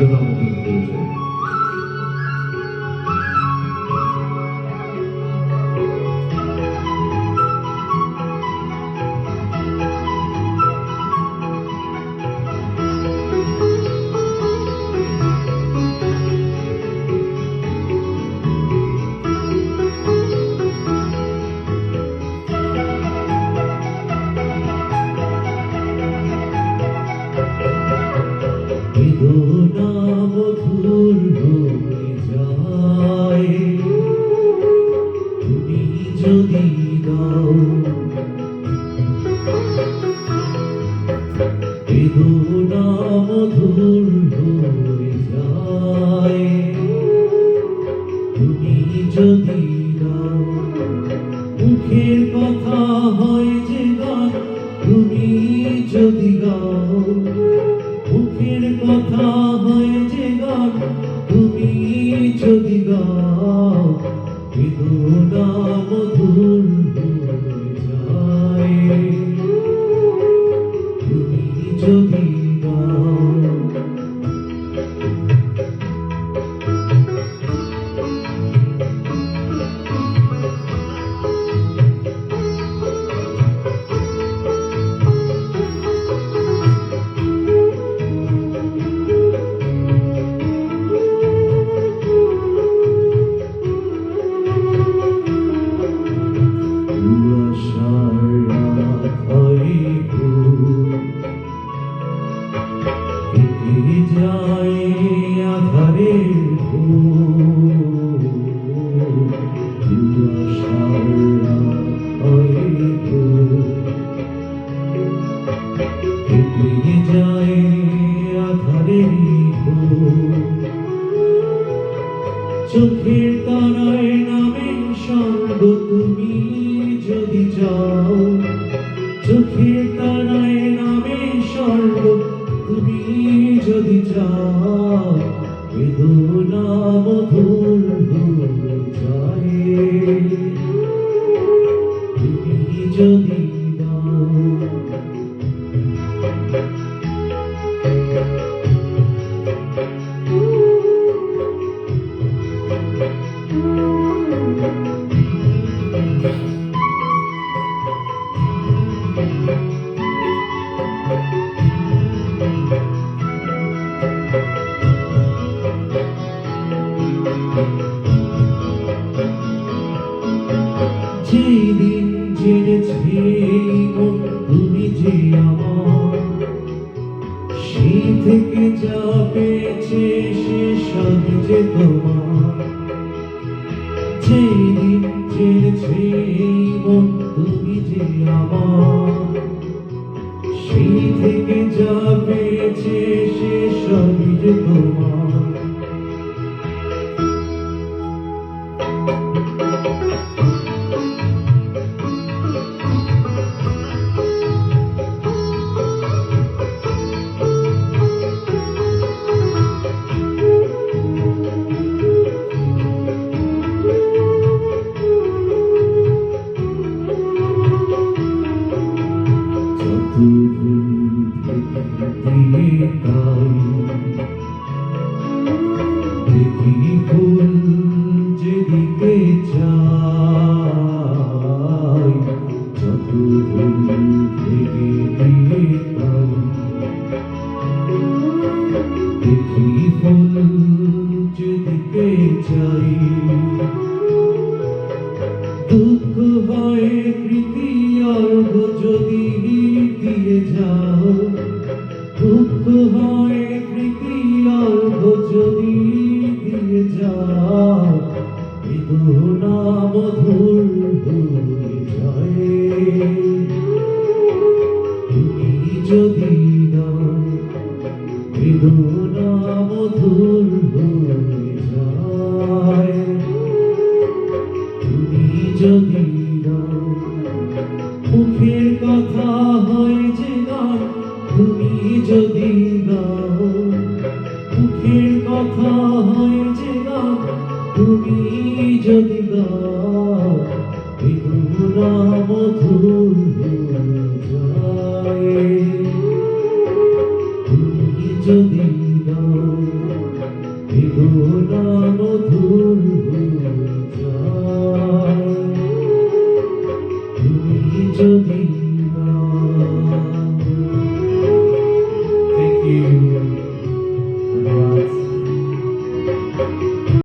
বেদনা মতন হয়ে যায়। বেদনা মধুর হয়ে যায় তুমি যদি দাও, বেদনা মধুর হয়ে যায় তুমি যদি দাও। মুখের কথা হয় যে গান তুমি যদি গাও, মুখের কথা হয় যে গান তুমি যদি গাও। বেদনা মধুর হয়ে যায় তুমি যদি গাও। যায় আধারের আশার কেটে যায় আধারের চোখের তারায় নামে সঙ্গ তুমি যদি যাও, চোখের তারায় নামে স্বর্গ তুমি যদি যাও। বেদনা মধুর হয়ে যায় তুমি যদি দাও। যেদিন জেনেছে মন তুমি যে আমার, সেই থেকে যা পেয়েছে সে সব যে তোমার। যেদিন জেনেছে মন তুমি যে আমার, সেই থেকে যা পেয়েছে সে সব যে তোমার। দেখি ফুল যেদিকে চাই, যত ফুল ভেঙে দিয়ে তাই। দেখি ফুল যেদিকে চাই, দুঃখ হয় প্রীতি অর্ঘ যদি দিয়ে যাও। দুঃখ হয় প্রীতি অর্ঘ যদি দিয়ে যাও। বেদনা মধুর হয়ে যায় তুমি যদি দাও। বেদনা মধুর হয়ে যায় তুমি যদি দাও। মুখের কথা হয় যে গান তুমি যদি গাও, মুখের কথা হয় যে গান তুমি যদি গাও। বেদনা মধুর হয়ে যায় তুমি যদি গাও। বেদনা মধুর হয়ে যায়। তুমি যদি